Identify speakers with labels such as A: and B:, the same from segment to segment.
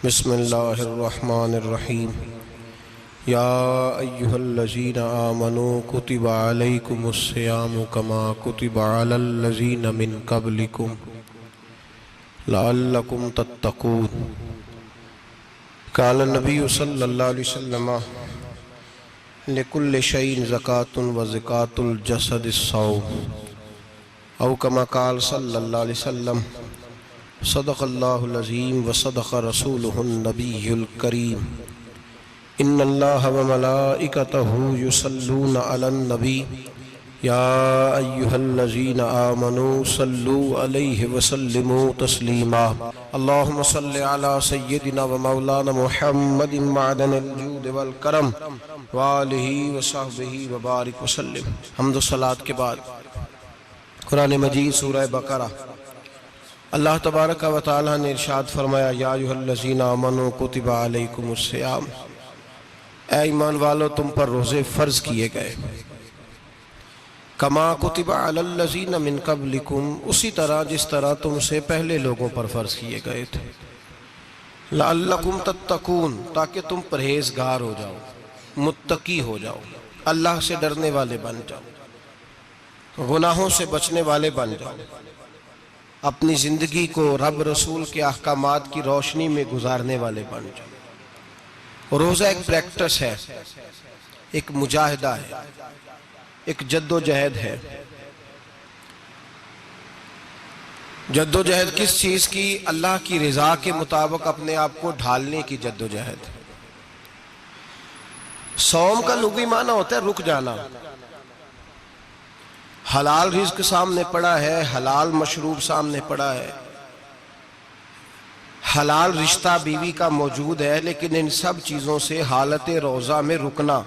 A: बिस्मिल्लाहिर्रहमानिर्रहीम। या अय्युहल्लज़ीना आमनू कुतिबा अलैकुमुस्सियामु कमा कुतिबा अलल्लज़ीना मिन क़ब्लिकुम लअल्लकुम तत्तक़ून। क़ाल नबी सल्लल्लाहु अलैहि वसल्लम लिकुल्लि शैइन ज़कातुन व ज़कातुल जसदिस्सौम औ कमा क़ाल सल्लल्लाहु अलैहि वसल्लम सदक़ल्लाहुल अज़ीम व सदक़ रसूलुहुन नबियुल करीम। इन्नल्लाह व मलाइकतहु युसल्लूना अलन नबी या अय्युहल्लज़ीना आमनू सल्लू अलैहि व सल्लिमू तस्लीमा। अल्लाहुम्मा सल्लि अला सय्यिदिना व मौलाना मुहम्मदिन मअदनिल जूद वल करम व आलिहि व सहबिहि व बारिक व सल्लिम। हम्द व सलात के बाद कुरान मजीद सूरह बकरा अल्लाह तबारक व तआला ने इरशाद फरमाया, या अय्युहल्लज़ीना आमनू कुतिबा अलैकुमुस्सियाम, ऐ ईमान वालो तुम पर रोज़े फ़र्ज़ किए गए, कमा कुतिबा अलल्लज़ीना मिन क़ब्लिकुम, उसी तरह जिस तरह तुमसे पहले लोगों पर फ़र्ज़ किए गए थे, लअल्लकुम तत्तक़ून, ताकि तुम परहेज़गार हो जाओ, मुत्तकी हो जाओ, अल्लाह से डरने वाले बन जाओ, गुनाहों से बचने वाले बन जाओ, अपनी ज़िंदगी को रब रसूल के अहकामात की रोशनी में गुजारने वाले बन जाओ। रोज़ा एक प्रैक्टिस है, एक मुजाहिदा है, एक जद्दोजहद है। जद्दोजहद किस चीज़ की? अल्लाह की रज़ा के मुताबिक अपने आप को ढालने की जद्दोजहद। सौम का लुग़वी माना होता है रुक जाना। हलाल रिज़्क सामने पड़ा है, हलाल मशरूब सामने पड़ा है, हलाल रिश्ता बीवी का मौजूद है, लेकिन इन सब चीज़ों से हालत रोज़ा में रुकना,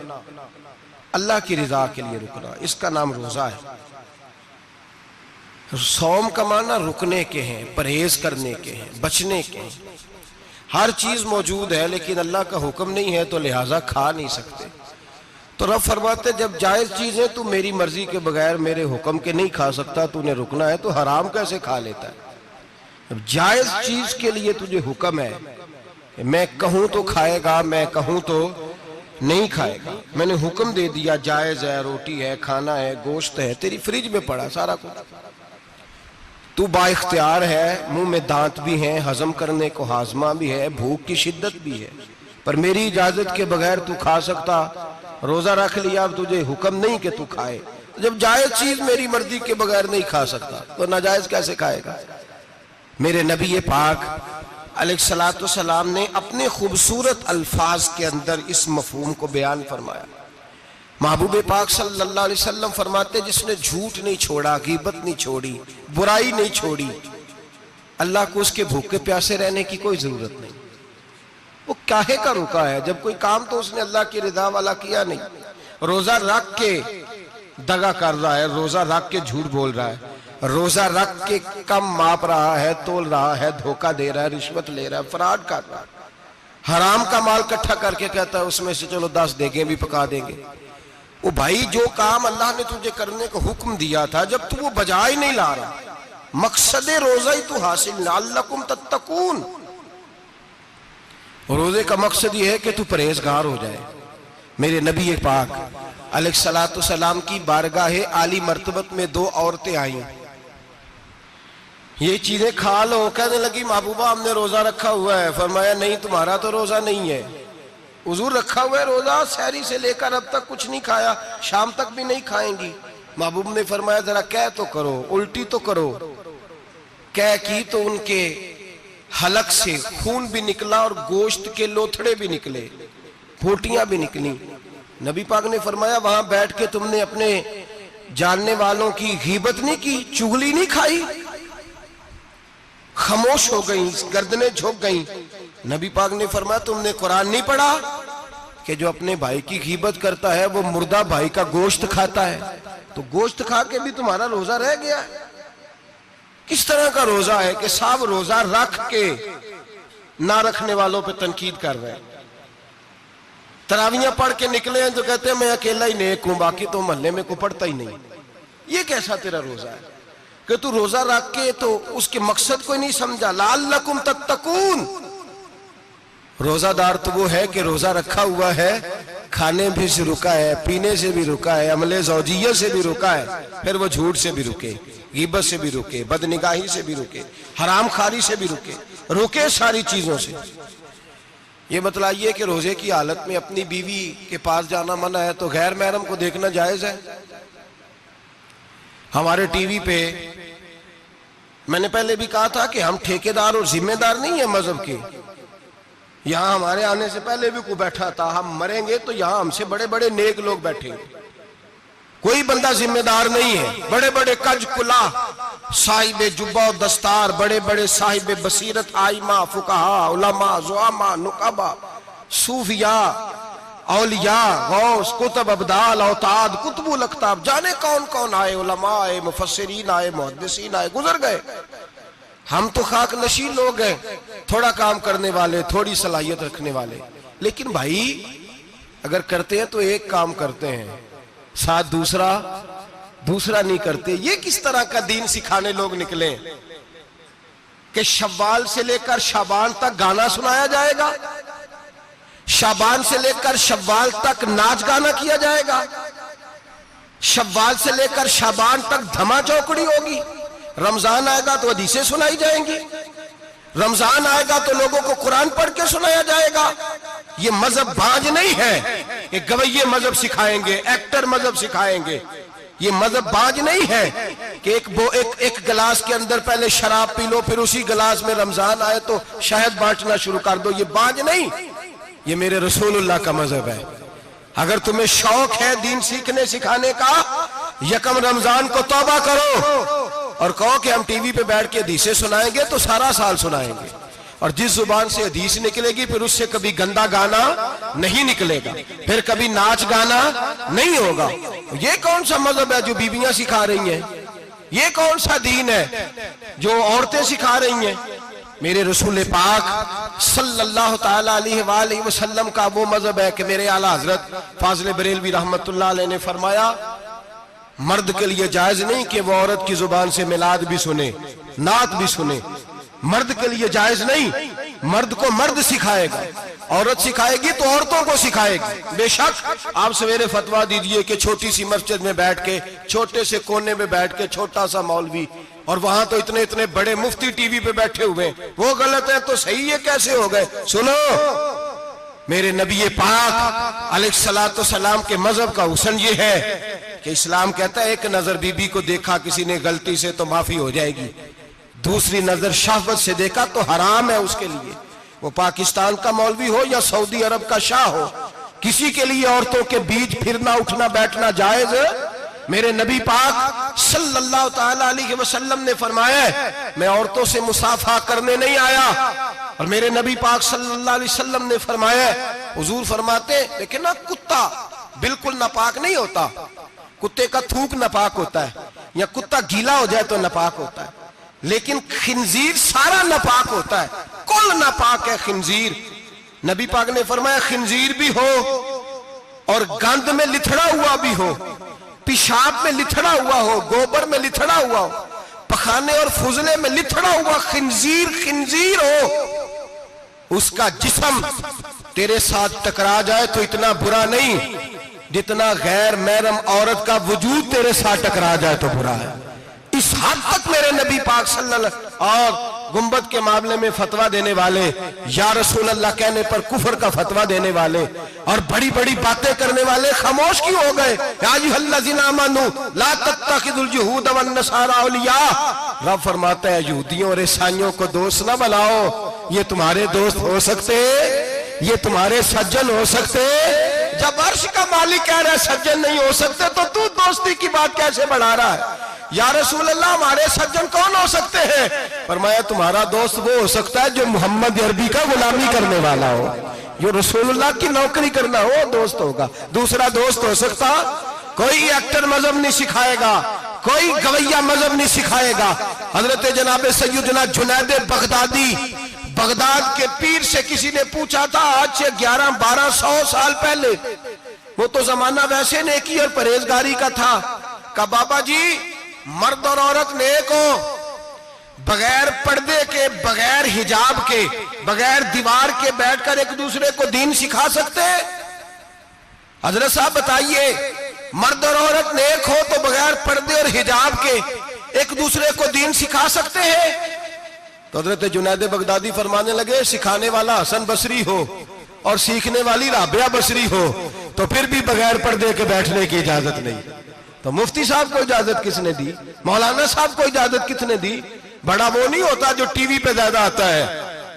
A: अल्लाह की रज़ा के लिए रुकना, इसका नाम रोज़ा है। सौम का माना रुकने के हैं, परहेज करने के हैं, बचने के हैं। हर चीज़ मौजूद है लेकिन अल्लाह का हुक्म नहीं है तो लिहाजा खा नहीं सकते। तो रब फरमाते जब जायज़ चीज़ है तू मेरी मर्जी के बगैर मेरे हुक्म के नहीं खा सकता, तूने रुकना है तो हराम कैसे खा लेता है? अब जायज़ चीज़ के लिए तुझे हुक्म है, मैं कहूँ तो खाएगा, मैं कहूँ तो नहीं खाएगा। मैंने हुक्म दे दिया, जायज़ है, रोटी है, खाना है, गोश्त है, तेरी फ्रिज में पड़ा सारा कुछ, तू बाइख्तियार है, मुंह में दांत भी हैं, हजम करने को हाजमा भी है, भूख की शिद्दत भी है, पर मेरी इजाज़त के बगैर तू खा सकता। रोज़ा रख लिया, अब तुझे हुक्म नहीं कि तू खाए। जब जायज़ चीज़ मेरी मर्जी के बगैर नहीं खा सकता तो नाजायज़ कैसे खाएगा? मेरे नबी पाक अलैहिस्सलातु सलाम ने अपने खूबसूरत अल्फाज के अंदर इस मफहूम को बयान फरमाया। महबूब पाक सल्लल्लाहु अलैहि वसल्लम फरमाते, जिसने झूठ नहीं छोड़ा, गीबत नहीं छोड़ी, बुराई नहीं छोड़ी, अल्लाह को उसके भूखे प्यासे रहने की कोई जरूरत नहीं। वो काहे का रुका है? जब कोई काम तो उसने अल्लाह की रिदा वाला किया नहीं। रोजा रख के दगा कर रहा है, रोजा रख के झूठ बोल रहा है, रोजा रख के कम माप रहा है, तोल रहा है, धोखा दे रहा है, रिश्वत ले रहा है, फ्रॉड कर रहा है, हराम का माल इकट्ठा करके कहता है उसमें से चलो 10 देंगे भी पका देंगे। वो भाई जो काम अल्लाह ने तुझे करने को हुक्म दिया था, जब तू वो बजा ही नहीं ला रहा, मकसद रोजा ही तू हासिल न, लअल्लकुम तत्तकून। रोजे का मकसद ये है कि तू परहेजगार हो जाए। मेरे नबी पाक अलैहिस्सलातु सलाम की बारगाह आली मर्तबत में 2 औरतें आई, ये चीजें खा लो। कहने लगी, महबूबा हमने रोजा रखा हुआ है। फरमाया, नहीं तुम्हारा तो रोजा नहीं है, हुजूर रखा हुआ है रोजा, सहरी से लेकर अब तक कुछ नहीं खाया, शाम तक भी नहीं खाएंगी। महबूब ने फरमाया, जरा कह तो करो, उल्टी तो करो। कह की तो उनके हलक से खून भी निकला और गोश्त के लोथड़े भी निकले, फोटियां भी निकली। नबी पाक ने फरमाया, वहां बैठ के तुमने अपने जानने वालों की गीबत नहीं की, चुगली नहीं खाई? खामोश हो गई, गर्दनें झुक गई। नबी पाक ने फरमाया, तुमने कुरान नहीं पढ़ा कि जो अपने भाई की गीबत करता है वो मुर्दा भाई का गोश्त खाता है? तो गोश्त खा के भी तुम्हारा रोजा रह गया है। किस तरह का रोजा है कि साहब रोजा रख के ना रखने वालों पे तनकीद कर रहे हैं। तरावियां पढ़ के निकले हैं तो कहते हैं मैं अकेला ही नेक हूं, बाकी तो मोहल्ले में कोई पढ़ता ही नहीं। ये कैसा तेरा रोजा है कि तू रोजा रख के तो उसके मकसद को नहीं समझा। लअल्लकुम तत्तकून, रोजादार तो वो है कि रोजा रखा हुआ है, खाने भी से रुका है, पीने से भी रुका है, अमले ज़ौजिय्या से भी रुका है, फिर वो झूठ से भी रुके, गीबत से भी रुके, बदनिगाही से भी रुके, हराम खारी से भी रुके सारी चीजों से। ये बतलाइए कि रोजे की हालत में अपनी बीवी के पास जाना मना है तो गैर महरम को देखना जायज है? हमारे टीवी पे मैंने पहले भी कहा था कि हम ठेकेदार और जिम्मेदार नहीं है मजहब के। यहां हमारे आने से पहले भी कोई बैठा था, हम मरेंगे तो यहां हमसे बड़े बड़े नेक लोग बैठेंगे, कोई बंदा जिम्मेदार नहीं है। बड़े बड़े कज कुला साहिब जुब्बा और दस्तार, बड़े बड़े साहिब बसीरत, आइमा, फुकहा, उलमा, ज़ुआमा, नुकाबा, सूफिया, औलिया, गौस, कुतुब, अब्दाल, औताद, कुतुबुल अख्ताब, जाने कौन कौन आए, उलमा आए, मुफस्सिरीन आए, मुहद्दिसीन आए, गुजर गए। हम तो खाक नशीन लोग हैं, थोड़ा काम करने वाले, थोड़ी सलाहियत रखने वाले। लेकिन भाई अगर करते हैं तो एक काम करते हैं, साथ दूसरा नहीं करते। ये किस तरह का दीन सिखाने लोग निकले कि शव्वाल से लेकर शाबान तक गाना सुनाया जाएगा, शाबान से लेकर शव्वाल तक नाच गाना किया जाएगा, शव्वाल से लेकर शाबान तक धमा चौकड़ी होगी, रमजान आएगा तो हदीसें सुनाई जाएंगी, रमजान आएगा तो लोगों को कुरान पढ़ के सुनाया जाएगा। ये मजहब बाज नहीं है कि गवैये मजहब सिखाएंगे, एक्टर मजहब सिखाएंगे। ये मजहब बाज नहीं है कि एक गिलास के अंदर पहले शराब पी लो, फिर उसी गिलास में रमजान आए तो शहद बांटना शुरू कर दो। ये बाज नहीं, ये मेरे रसूलुल्लाह का मजहब है। अगर तुम्हें शौक है दीन सीखने सिखाने का, यकम रमजान को तौबा करो और कहो कि हम टीवी पे बैठ के हदीसें सुनाएंगे तो सारा साल सुनाएंगे, और जिस जुबान से हदीस निकलेगी फिर उससे कभी गंदा गाना नहीं निकलेगा, फिर कभी नाच गाना नहीं होगा। ये कौन सा मजहब है जो बीबियां सिखा रही हैं? ये कौन सा दीन है जो औरतें सिखा रही हैं? मेरे रसूल पाक सल्लल्लाहु ताला अलैहि वसल्लम का वो मजहब है कि मेरे आला हजरत फाजिल बरेलवी रहमतुल्लाह अलैह ने फरमाया, मर्द के लिए जायज नहीं कि वो औरत की जुबान से मिलाद भी सुने, नात भी सुने। मर्द के लिए जायज नहीं, मर्द को मर्द सिखाएगा, औरत सिखाएगी तो औरतों को सिखाएगी। बेशक आप सवेरे फतवा दीजिए कि छोटी सी मस्जिद में बैठ के, छोटे से कोने में बैठ के छोटा सा मौलवी, और वहां तो इतने इतने बड़े मुफ्ती टीवी पे बैठे हुए, वो गलत है तो सही है कैसे हो गए? सुनो, मेरे नबी पाक अलैहिस्सलातु सलाम के मजहब का हुस्न ये है कि इस्लाम कहता है एक नजर बीबी को देखा किसी ने गलती से तो माफी हो जाएगी, दूसरी नजर शहवत से देखा तो हराम है उसके लिए। वो पाकिस्तान का मौलवी हो या सऊदी अरब का शाह हो, किसी के लिए औरतों के बीच फिरना उठना बैठना जायज है? मेरे नबी पाक सल्लल्लाहु ताला अलैहि वसल्लम ने फरमाया, मैं औरतों से मुसाफा करने नहीं आया। और मेरे नबी पाक सल्लल्लाहु अलैहि वसल्लम ने फरमाया, हुजूर फरमाते लेकिन ना कुत्ता बिल्कुल नापाक नहीं होता, कुत्ते का थूक नापाक होता है, या कुत्ता गीला हो जाए तो नापाक होता है, लेकिन खिंजीर सारा नापाक होता है, कुल नापाक है खिंजीर। नबी पाक ने फरमाया खिंजीर भी हो और गंद में लिथड़ा हुआ भी हो, पेशाब में लिथड़ा हुआ हो, गोबर में लिथड़ा हुआ हो, पखाने और फुजले में लिथड़ा हुआ खिंजीर हो, उसका जिस्म तेरे साथ टकरा जाए तो इतना बुरा नहीं जितना गैर महरम औरत का वजूद तेरे साथ टकरा जाए तो बुरा है। इस हद तक मेरे नबी पाक सल्लल्लाहु और गुंबद के मामले में फतवा देने वाले, या रसूल अल्लाह कहने पर कुफर का फतवा देने वाले और बड़ी बड़ी बातें करने वाले खामोश क्यों हो गए? ला तत्तखिदुल यहूद वन नसारा औलिया। रब फरमाता है यहूदियों और ईसाइयों को दोस्त ना बनाओ, ये तुम्हारे दोस्त हो सकते, ये तुम्हारे सज्जन हो सकते। जब अर्श का मालिक कह रहा है सज्जन नहीं हो सकते तो तू दोस्ती की बात कैसे बढ़ा रहा है? या रसूल अल्लाह हमारे सज्जन कौन हो सकते हैं? फरमाया तुम्हारा दोस्त वो हो सकता है जो मोहम्मद अरबी का गुलामी करने वाला हो, जो रसूलुल्लाह की नौकरी करना हो, दोस्त होगा। दूसरा दोस्त हो सकता, कोई एक्टर मजहब नहीं सिखाएगा, कोई गवैया मजहब नहीं सिखाएगा। हजरत जनाब सैयदना जुनैद बगदादी, बगदाद के पीर से किसी ने पूछा था आज से 1100-1200 साल पहले, वो तो जमाना वैसे नेकी और परहेजगारी का था, का बाबा जी मर्द और औरत नेक हो, बगैर पर्दे के, बगैर हिजाब के, बगैर दीवार के बैठकर एक दूसरे को दीन सिखा सकते हैं? हजरत साहब बताइए, मर्द और औरत नेक हो तो बगैर पर्दे और हिजाब के एक दूसरे को दीन सिखा सकते हैं? तो हजरत जुनैद बगदादी फरमाने लगे, सिखाने वाला हसन बसरी हो और सीखने वाली राबिया बसरी हो तो फिर भी बगैर पर्दे के बैठने की इजाजत नहीं। तो मुफ्ती साहब को इजाजत किसने दी? मौलाना साहब को इजाजत किसने दी? बड़ा वो नहीं होता जो टीवी पे ज्यादा आता है,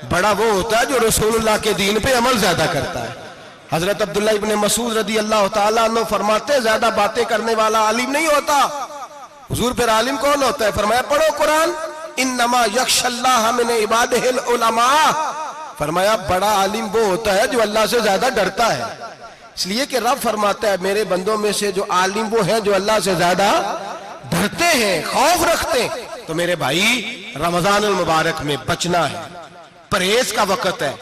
A: बड़ा वो होता है जो रसूलुल्लाह के दीन पे अमल ज्यादा करता है। हजरत अब्दुल्लाह इब्ने मसूद रदी अल्लाह ताला अन्हु फरमाते, ज्यादा बातें करने वाला आलिम नहीं होता। हुजूर फिर आलिम कौन होता है? फरमाया पढ़ो कुरान, इन्नमा यख्शल्लाह मिन इबादिहिल उलमा। फरमाया बड़ा आलिम वो होता है जो अल्लाह से ज्यादा डरता है। इसलिए कि रब फरमाता है, मेरे बंदों में से जो आलिम वो है जो अल्लाह से ज्यादा डरते हैं, खौफ रखते हैं। तो मेरे भाई, रमजान मुबारक में बचना है, परहेज का वक्त है।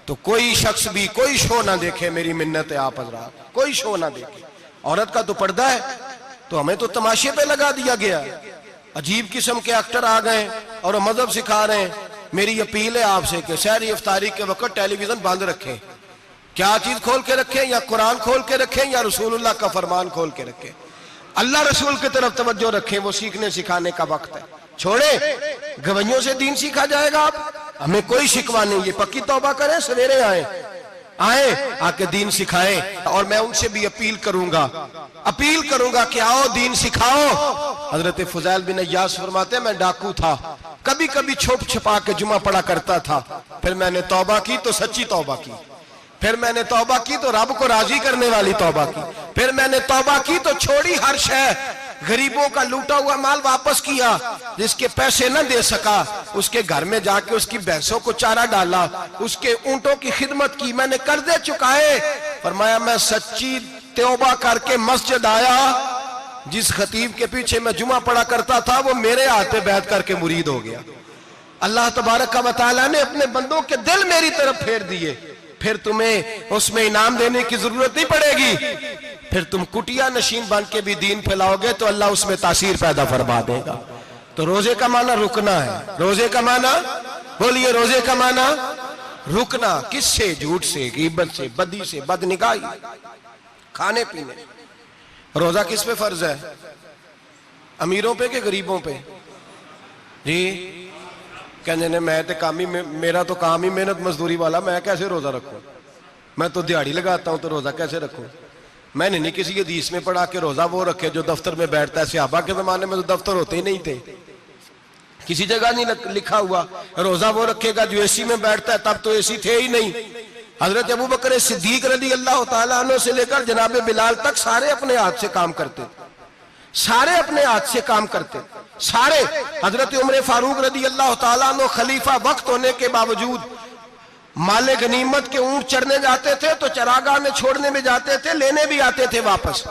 A: तो कोई शख्स भी कोई शो ना देखे, मेरी मिन्नत है आप हजरात, कोई शो ना देखे। औरत का तो पर्दा है, तो हमें तो तमाशे पे लगा दिया गया। अजीब किस्म के एक्टर आ गए और मजहब सिखा रहे हैं। मेरी अपील है आपसे कि सहरी इफ्तारी के वक्त टेलीविजन बंद रखें। क्या चीज खोल के रखें? या कुरान खोल के रखें या रसूलुल्लाह का फरमान खोल के रखें। अल्लाह रसूल की तरफ तवज्जो रखें, वो सीखने सिखाने का वक्त है। छोड़े गवैयों से दीन सीखा जाएगा। आप हमें कोई शिकवा नहीं, ये पक्की तौबा करें, सवेरे आए आके दीन सिखाएं। और मैं उनसे भी अपील करूंगा कि आओ दीन सिखाओ। हजरत फुजैल बिन अय्यास फरमाते, मैं डाकू था, कभी कभी छुप छुपा के जुमा पढ़ा करता था, फिर मैंने तौबा की तो सच्ची तौबा की, फिर मैंने तौबा की तो रब को राजी करने वाली तौबा की, फिर मैंने तौबा की तो छोड़ी हर शय, गरीबों का लूटा हुआ माल वापस किया, जिसके पैसे न दे सका उसके घर में जाके उसकी भैंसों को चारा डाला, उसके ऊंटों की खिदमत की, मैंने कर्जे चुकाए। फरमाया मैं सच्ची तौबा करके मस्जिद आया, जिस खतीब के पीछे मैं जुमा पढ़ा करता था वो मेरे हाथ पे बैठ करके मुरीद हो गया। अल्लाह तबारक व तआला ने अपने बंदों के दिल मेरी तरफ फेर दिए, फिर तुम्हें उसमें इनाम देने की जरूरत नहीं पड़ेगी। फिर तुम कुटिया नशीन बन के भी दीन फैलाओगे तो अल्लाह उसमें तासीर पैदा फरमा देगा। तो रोजे का माना रुकना है। रोजे का माना बोलिए, रोजे का माना रुकना। किससे? झूठ से, गीबत से, बदी से, बदनिगाही, खाने पीने। रोजा किस पे फर्ज है? अमीरों पे कि गरीबों पे? जी कहने ने मैं तो काम ही, मेरा तो काम ही मेहनत मजदूरी वाला, मैं कैसे रोजा रखूं? मैं तो दिहाड़ी लगाता हूं तो रोजा कैसे रखूं? मैंने नहीं किसी हदीस में पढ़ा कि रोजा वो रखे जो दफ्तर में बैठता है। सहाबा के जमाने में तो दफ्तर होते ही नहीं थे, किसी जगह नहीं लिखा हुआ रोजा वो रखेगा जो एसी में बैठता है, तब तो एसी थे ही नहीं। हजरत अबू बकर सिद्दीक रज़ी अल्लाह तआला अन्हु से लेकर जनाब बिलाल तक सारे अपने हाथ से काम करते, सारे अपने हाथ से काम करते, सारे। हजरत उमर फारूक रज़ी अल्लाह तआला अन्हु खलीफा वक्त होने के बावजूद माले गनीमत के ऊंट चढ़ने जाते थे तो चरागाह में छोड़ने में जाते थे, लेने भी आते थे वापस।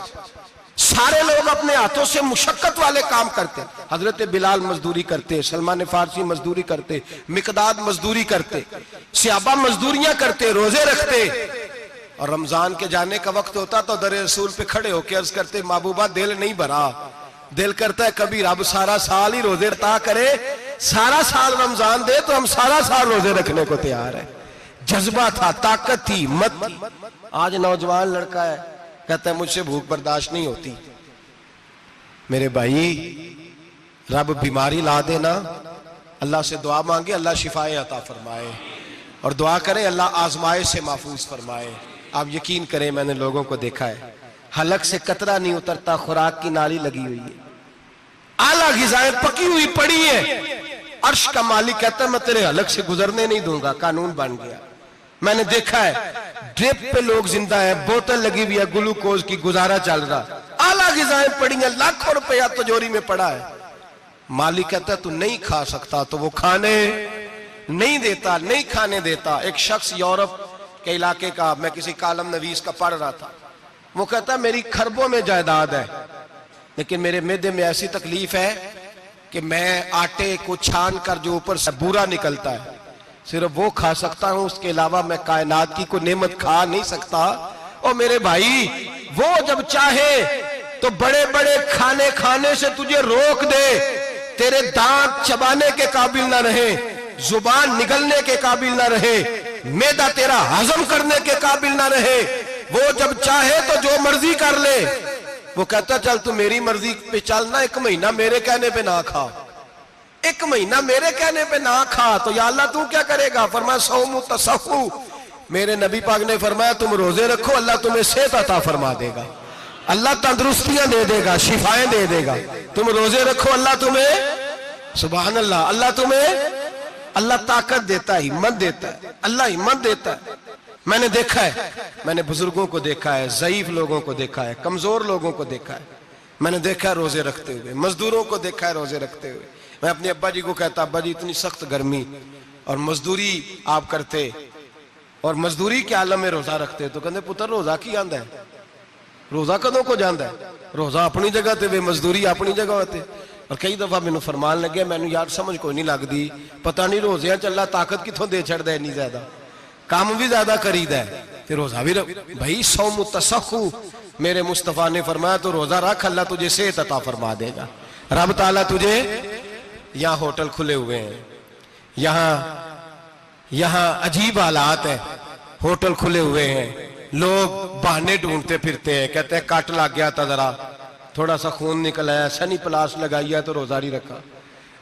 A: सारे लोग अपने हाथों से मुशक्कत वाले काम करते। हजरत बिलाल मजदूरी करते, सलमान फारसी मजदूरी करते, मिकदाद मजदूरी करते, सहाबा मजदूरियां करते, रोजे रखते। और रमजान के जाने का वक्त होता तो दर रसूल पे खड़े होकर अर्ज करते, महबूबा दिल नहीं भरा, दिल करता है कभी रब सारा साल ही रोजे अता करे, सारा साल रमजान दे तो हम सारा साल रोजे रखने को तैयार है। जज्बा था, ताकत थी, हिम्मत थी। आज नौजवान लड़का है, कहता है मुझसे भूख बर्दाश्त नहीं होती। मेरे भाई, रब बीमारी ला देना, अल्लाह से दुआ मांगे, अल्लाह शिफाए अता फरमाए, और दुआ करें अल्लाह आजमाइश से महफूज फरमाए। आप यकीन करें, मैंने लोगों को देखा है, हलक से कतरा नहीं उतरता, खुराक की नाली लगी हुई है, आला ग़िज़ाएं पकी हुई पड़ी है। अर्श का मालिक कहता है मैं तेरे हलक से गुजरने नहीं दूंगा, कानून बन गया। मैंने देखा है ड्रिप पे लोग जिंदा है, बोतल लगी हुई है ग्लूकोज की, गुजारा चल रहा, आला ग़िज़ाएं पड़ी हैं, लाखों रुपया तिजोरी में पड़ा है। मालिक कहता है तू नहीं खा सकता, तो वो खाने नहीं देता, नहीं खाने देता। एक शख्स यूरोप के इलाके का, मैं किसी कालम नवीस का पढ़ रहा था, वो कहता है मेरी खरबों में जायदाद है, लेकिन मेरे मैदे में ऐसी तकलीफ है कि मैं आटे को छान कर जो ऊपर से बूरा निकलता है सिर्फ वो खा सकता हूं, उसके अलावा मैं कायनात की कोई नेमत खा नहीं सकता। और मेरे भाई, वो जब चाहे तो बड़े बड़े खाने खाने से तुझे रोक दे, तेरे दांत चबाने के काबिल ना रहे, जुबान निगलने के काबिल ना रहे, मैदा तेरा हजम करने के काबिल ना रहे, वो जब चाहे तो जो मर्जी कर ले। वो कहता चल तू मेरी मर्जी पे चल ना, 1 महीना मेरे कहने पे ना खा, 1 महीना मेरे कहने पे ना खा, तो या अल्लाह तू क्या करेगा? फरमाया सौमु तसहु, मेरे नबी पाक ने फरमाया तुम रोजे रखो, अल्लाह तुम्हें सेहत अता फरमा देगा, अल्लाह तंदुरुस्तियां दे देगा, शिफाएं दे देगा। तुम रोजे रखो, अल्लाह तुम्हें, सुभान अल्लाह, अल्लाह तुम्हें, अल्लाह ताकत देता है, हिम्मत देता है, अल्लाह हिम्मत देता है। मैंने देखा है, मैंने बुजुर्गों को देखा है, ज़ईफ लोगों को देखा है, कमजोर लोगों को देखा है, मैंने देखा है रोजे रखते हुए, मजदूरों को देखा है रोजे रखते हुए। मैं अपने अब्बा जी को कहता, अब्बा जी इतनी सख्त गर्मी और मजदूरी आप करते और मजदूरी के आलम में रोजा रखते, तो कहते पुत्र रोजा की आंदा है, रोजा कदों को जाता है, रोजा अपनी जगह ते वे मजदूरी अपनी जगह होते। और कई दफा मैनू फरमान लगे, मैनू यार समझ कोई नहीं लगती, पता नहीं रोजिया च अल्लाह ताकत कितों दे छड़दा इन्नी ज्यादा, काम भी ज्यादा करीदा है ते रोजा भी भाई सौमु तसहु, मेरे मुस्तफा ने फरमाया तो रोजा रख, अल्लाह तुझे सेहत अता फरमा देगा। रब ताला तुझे, यहाँ होटल खुले हुए हैं, यहाँ अजीब हालात है, होटल खुले हुए हैं, लोग बहाने ढूंढते फिरते हैं, कहते हैं कट लग गया था, जरा थोड़ा सा खून निकल आया, सनी प्लास लगाई है तो रोजा नहीं रखा,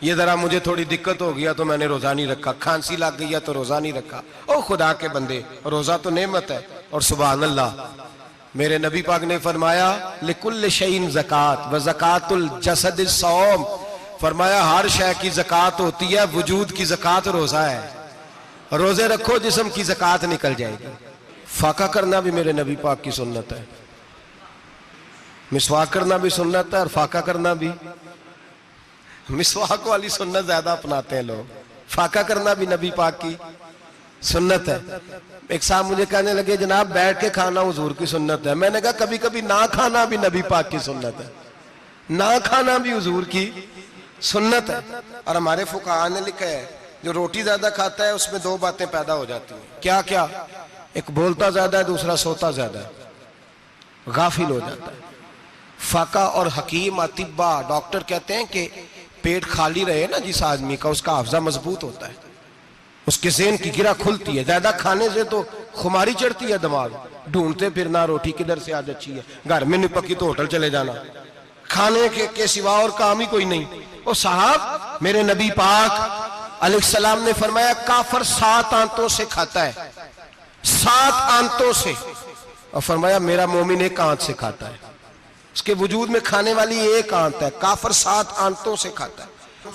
A: ये जरा मुझे थोड़ी दिक्कत हो गया तो मैंने रोजा नहीं रखा, खांसी लग गई है तो रोजा नहीं रखा। ओ खुदा के बंदे, रोजा तो नेमत है। और सुभान अल्लाह, मेरे नबी पाक ने फरमाया लिकुल्ल शैइन ज़कात व ज़कातुल जसद सौम, फरमाया हर शय की ज़कात होती है, वजूद की ज़कात रोजा है, रोजे रखो जिस्म की ज़कात निकल जाएगी। फाका करना भी मेरे नबी पाक की सुन्नत है, मिसवाक करना भी सुन्नत है और फाका करना भी। मिसवाक वाली सुन्नत ज्यादा अपनाते हैं लोग, फाका करना भी नबी पाक की सुन्नत है। एक साहब मुझे कहने लगे जनाब बैठ के खाना हुजूर की सुन्नत है, मैंने कहा कभी कभी ना खाना भी नबी पाक की सुन्नत है, ना खाना भी हुजूर की सुन्नत है। और हमारे फुकाहा ने लिखा है जो रोटी ज्यादा खाता है उसमें 2 बातें पैदा हो जाती हैं, क्या क्या? एक बोलता ज्यादा है, दूसरा सोता ज्यादा है, गाफिल हो जाता है। फाका और हकीम अतिब्बा डॉक्टर कहते हैं कि पेट खाली रहे ना जिस आदमी का, उसका हाफजा मजबूत होता है, उसके ज़हन की गिरा खुलती है। ज्यादा खाने से तो खुमारी चढ़ती है, दिमाग ढूंढते फिरना रोटी किधर से आज अच्छी है, घर में नहीं पकी तो होटल चले जाना, खाने के सिवा और काम ही कोई नहीं। ओ साहब, मेरे नबी पाक अलैहिस्सलाम ने फरमाया काफर 7 आंतों से खाता है, 7 आंतों से, और फरमाया मेरा मोमिन 1 आंत से खाता है। उसके वजूद में खाने वाली 1 आंत है, काफर 7 आंतों से खाता है।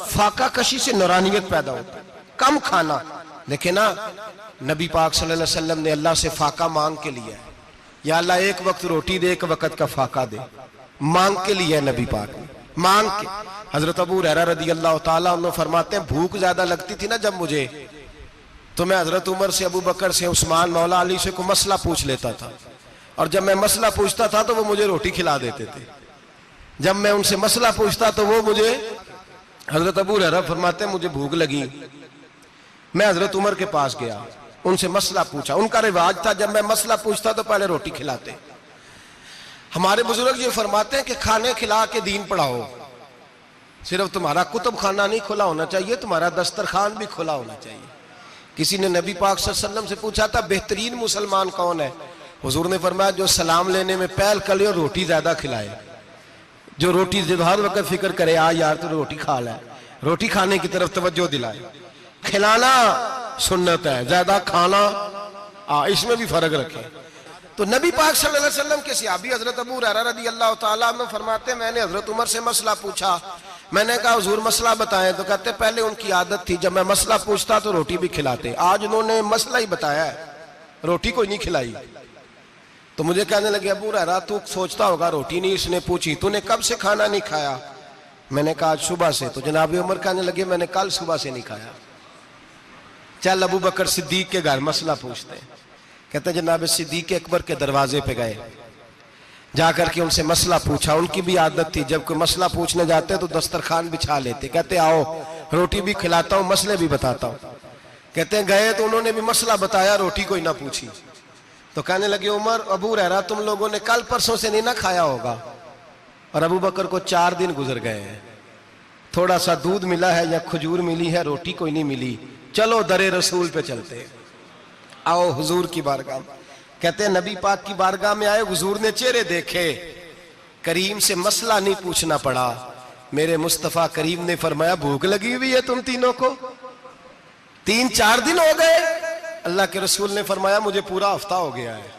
A: फाका कशी से नूरानियत पैदा होता है, कम खाना। देखे ना, नबी पाक सल्लल्लाहु अलैहि वसल्लम ने अल्लाह से फाका मांग के लिया है, या अल्लाह 1 वक्त रोटी दे, 1 वक्त का फाका दे, मांग के लिया है नबी पाक ने, मांग के। हजरत अबू हुरैरा रदी अल्लाह ताला अन्हु फरमाते हैं भूख ज्यादा लगती थी ना जब मुझे, तो मैं हजरत उमर से, अबू बकर से, उस्मान, मौला अली से कोई मसला पूछ लेता था, और जब मैं मसला पूछता था तो वो मुझे रोटी खिला देते थे। जब मैं उनसे मसला पूछता तो वो मुझे, हजरत अबू हुरैरा फरमाते हैं मुझे भूख लगी, मैं हजरत उमर के पास गया, उनसे मसला पूछा। उनका रिवाज था जब मैं मसला पूछता तो पहले रोटी खिलाते। हमारे बुजुर्ग ये फरमाते हैं कि खाने खिला के दीन पढ़ाओ, सिर्फ तुम्हारा कुतुब खाना नहीं खुला होना चाहिए, तुम्हारा दस्तरखान भी खुला होना चाहिए। किसी ने नबी पाक सल्लल्लाहु अलैहि वसल्लम से पूछा था बेहतरीन मुसलमान कौन है? हुजूर ने फरमाया जो सलाम लेने में पहल कर ले और रोटी ज्यादा खिलाए, जो रोटी हर वक्त फिक्र करे आ यार तो रोटी खा ले, रोटी खाने की तरफ तवज्जो दिलाए। खिलाना सुन्नत है, ज्यादा खाना इसमें भी फर्क रखे। तो नबी पाक सल्लल्लाहु अलैहि वसल्लम के सहाबी हजरत अबू हुरैरा रदी अल्लाह ताला अन्हु फरमाते मैंने हजरत उमर से मसला पूछा, मैंने कहा हुजूर मसला बताएं, तो कहते पहले उनकी आदत थी जब मैं मसला पूछता तो रोटी भी खिलाते, आज उन्होंने मसला ही बताया है, रोटी कोई नहीं खिलाई। तो मुझे कहने लगे अबू हुरैरा तू सोचता होगा रोटी नहीं इसने पूछी, तूने कब से खाना नहीं खाया? मैंने कहा आज सुबह से। तो जनाब उमर कहने लगे मैंने कल सुबह से नहीं खाया। चल अबू बकर सिद्दीक के घर मसला पूछते हैं। कहते जनाब सिद्दीक अकबर के दरवाजे पे गए, जाकर के उनसे मसला पूछा। उनकी भी आदत थी जब कोई मसला पूछने जाते तो दस्तरखान बिछा लेते, कहते आओ रोटी भी खिलाता हूँ मसले भी बताता हूँ। कहते हैं गए तो उन्होंने भी मसला बताया, रोटी कोई ना पूछी। तो कहने लगे उमर अबू हुरैरा तुम लोगों ने कल परसों से नहीं ना खाया होगा। और अबू बकर को 4 दिन गुजर गए हैं, थोड़ा सा दूध मिला है या खजूर मिली है, रोटी कोई नहीं मिली। चलो दरे रसूल पे चलते हैं, आओ हुजूर की बारगाह में। कहते हैं नबी पाक की बारगाह में आए, हुजूर ने चेहरे देखे, करीम से मसला नहीं पूछना पड़ा। मेरे मुस्तफा करीम ने फरमाया भूख लगी हुई है तुम तीनों को, 3-4 दिन हो गए। अल्लाह के रसूल ने फरमाया मुझे पूरा हफ्ता हो गया है।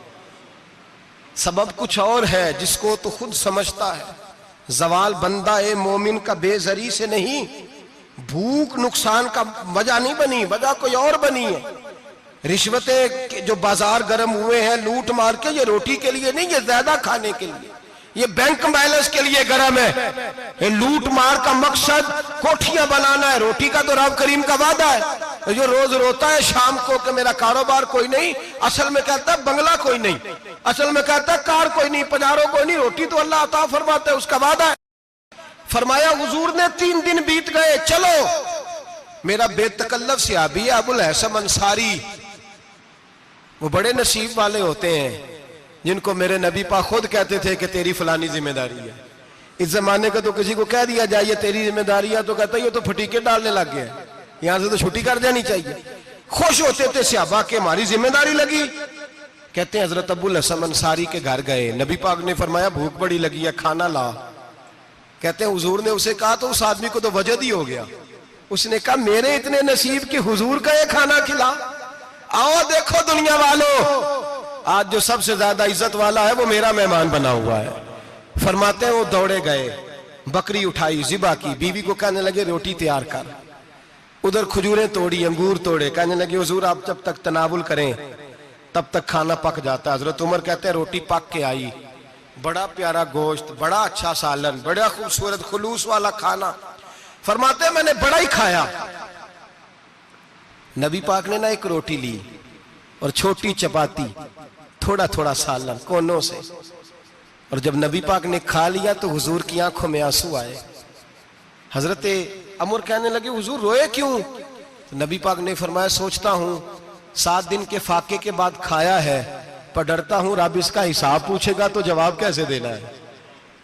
A: सबब कुछ और है जिसको तो खुद समझता है। जवाल बंदा ए मोमिन का बेजरी से नहीं, भूख नुकसान का वजह नहीं बनी, वजह कोई और बनी है। रिश्वतें जो बाजार गर्म हुए हैं लूट मार के, ये रोटी के लिए नहीं, ये ज्यादा खाने के लिए, ये बैंक बैलेंस के लिए गर्म है। ये लूट मार का मकसद कोठियां बनाना है, रोटी का तो रब करीम का वादा है। जो रोज रोता है शाम को कि मेरा कारोबार कोई नहीं, असल में कहता है बंगला कोई नहीं, असल में कहता है कार कोई नहीं, पजारो कोई नहीं, रोटी तो अल्लाह अता फरमाता है, उसका वादा है। फरमाया हुजूर ने 3 दिन बीत गए, चलो। मेरा बेतकल्लफ सहाबी अबुल हसन अंसारी, वो बड़े नसीब वाले होते हैं जिनको मेरे नबी पाक खुद कहते थे कि तेरी फलानी जिम्मेदारी है। इस जमाने का तो किसी को कह दिया जाए ये तेरी जिम्मेदारी है तो कहता है ये तो फटीके डालने लग गया है, यहां से तो छुट्टी कर जानी चाहिए। खुश होते थे सहाबा के हमारी जिम्मेदारी लगी। कहते हैं हजरत अबुल हसन अंसारी के घर गए, नबी पाक ने फरमाया भूख बड़ी लगी है, खाना ला। कहते हैं हुजूर ने उसे कहा तो उस आदमी को तो वजद ही हो गया। उसने कहा मेरे इतने नसीब कि हुजूर का ये खाना खिला। आओ देखो दुनिया वालों, आज जो सबसे ज्यादा इज्जत वाला है वो मेरा मेहमान बना हुआ है। फरमाते हैं वो दौड़े गए, बकरी उठाई, जिबा की, बीवी को कहने लगे रोटी तैयार कर। उधर खजूरें तोड़ी, अंगूर तोड़े, कहने लगे हुजूर आप जब तक तनावुल करें तब तक खाना पक जाता है। हजरत उमर कहते हैं रोटी पक के आई, बड़ा प्यारा गोश्त, बड़ा अच्छा सालन, बड़ा खूबसूरत खुलूस वाला खाना। फरमाते हैं मैंने बड़ा ही खाया। नबी पाक ने ना एक रोटी ली और छोटी चपाती, थोड़ा थोड़ा सालन कोनों से, और जब नबी पाक ने खा लिया तो हुजूर की आंखों में आंसू आए। हजरत अमर कहने लगे हुजूर रोए क्यों? तो नबी पाक ने फरमाया सोचता हूं 7 दिन के फाके के बाद खाया है, पर डरता हूं रब इसका हिसाब पूछेगा तो जवाब कैसे देना है,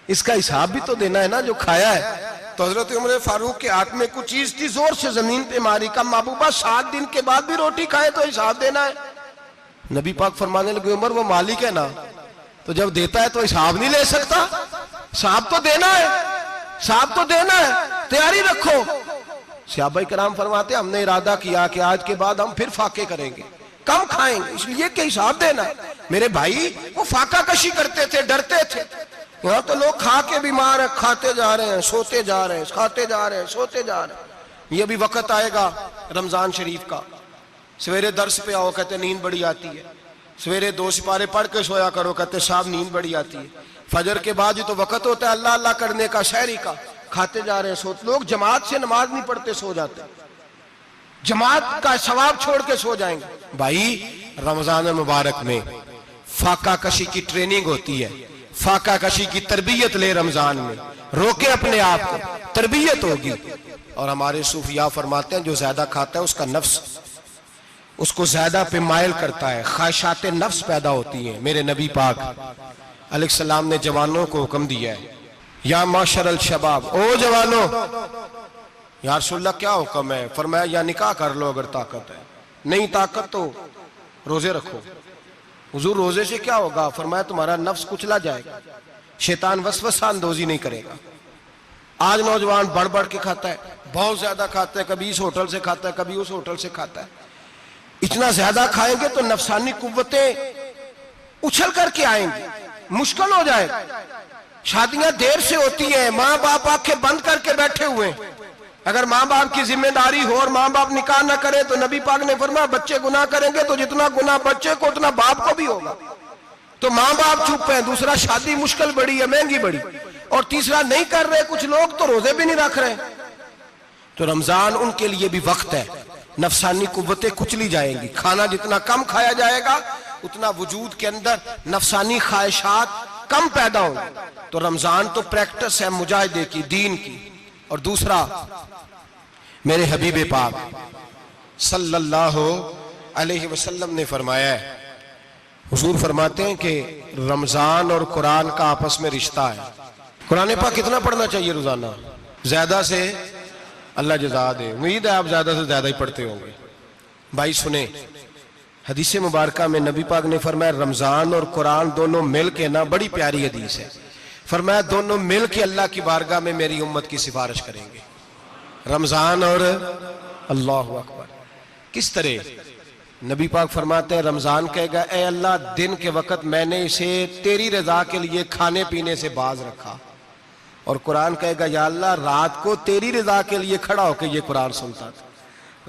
A: इसका हिसाब भी तो देना है ना जो खाया है। तो हजरत उमर फारूक के हाथ में कुछ चीज थी, जोर से जमीन पे मारी, का महबूबा 7 दिन के बाद भी रोटी खाए तो हिसाब देना है। नबी पाक फरमाने लगे उमर वो मालिक है ना, तो जब देता है तो हिसाब नहीं ले सकता, हिसाब तो देना है, हिसाब तो देना है, तैयारी रखो। सहाबा किराम फरमाते हमने इरादा किया कि आज के बाद हम फिर फाके करेंगे, कम खाएंगे, इसलिए कि हिसाब देना है। मेरे भाई वो फाका कशी करते थे, डरते थे। यहाँ तो लोग खा के बीमार है, खाते जा रहे हैं, सोते जा रहे हैं, खाते जा रहे हैं, सोते जा रहे हैं। ये भी वक्त आएगा रमजान शरीफ का, सवेरे दर्स पे आओ कहते नींद बड़ी आती है, सवेरे 2 सिपारे पढ़ के सोया करो कहते साहब नींद बड़ी आती है। फजर के बाद ही तो वक्त होता है अल्लाह अल्लाह करने का, शहरी का, खाते जा रहे हैं, सोते। लोग जमात से नमाज नहीं पढ़ते, सो जाते, जमात का सवाब छोड़ के सो जाएंगे। भाई रमजान मुबारक में फाका कशी की ट्रेनिंग होती है, फाका कशी की तरबियत ले, रमजान में रोके अपने आप को, तरबियत होगी। और हमारे सूफिया फरमाते हैं जो ज्यादा खाता है उसका नफ्स उसको ज्यादा पे मायल करता है, ख्वाहिशात नफ्स पैदा होती हैं। मेरे नबी पाक अलैहिस्सलाम ने जवानों को हुक्म दिया है, या माशरल शबाब, ओ जवानों, या रसूलल्लाह क्या हुक्म है? फरमाया या निकाह कर लो अगर ताकत है, नहीं ताकत तो रोजे रखो। हुजूर रोजे से क्या होगा? फरमाया तुम्हारा नफ्स कुचला जाएगा, शैतान वसवसा अंदोजी नहीं करेगा। आज नौजवान बढ़ बढ़ के खाता है, बहुत ज्यादा खाता है, कभी इस होटल से खाता है, कभी उस होटल से खाता है। इतना ज्यादा खाएंगे तो नफसानी कुव्वतें उछल करके आएंगी, मुश्किल हो जाएगा। शादियां देर से होती हैं, माँ बाप आंखें बंद करके बैठे हुए हैं। अगर माँ बाप की जिम्मेदारी हो और माँ बाप निकाह ना करे तो नबी पाक ने फरमाया बच्चे गुनाह करेंगे तो जितना गुनाह बच्चे को उतना बाप को भी होगा। तो माँ बाप चुप है, दूसरा शादी मुश्किल बड़ी है, महंगी बड़ी, और तीसरा नहीं कर रहे कुछ लोग तो रोजे भी नहीं रख रहे। तो रमजान उनके लिए भी वक्त है, नफसानी कुव्वतें कुचली जाएंगी। खाना जितना कम खाया जाएगा उतना वजूद के अंदर नफसानी ख्वाहिशात कम पैदा होंगी। तो रमजान तो प्रैक्टिस है मुजाहिदे की, दीन की। और दूसरा मेरे हबीब पाक सल्लल्लाहु अलैहि वसल्लम ने फरमाया है, हुजूर फरमाते हैं कि रमजान और कुरान का आपस में रिश्ता है। कुरान पाक कितना पढ़ना चाहिए रोजाना? ज्यादा से अल्लाह जज़ा दे, उम्मीद है आप ज्यादा से ज्यादा ही पढ़ते होंगे। भाई सुने, हदीस मुबारका में नबी पाक ने फरमाया रमजान और कुरान दोनों मिल के ना, बड़ी प्यारी हदीस है, फरमाया दोनों मिल के अल्लाह की बारगाह में मेरी उम्मत की सिफारिश करेंगे, रमजान और अल्लाहु अकबर। किस तरह? नबी पाक फरमाते हैं रमजान कहेगा ए अल्लाह दिन के वक्त मैंने इसे तेरी रजा के लिए खाने पीने से बाज रखा, और कुरान कहेगा या अल्लाह रात को तेरी रजा के लिए खड़ा होकर ये कुरान सुनता था।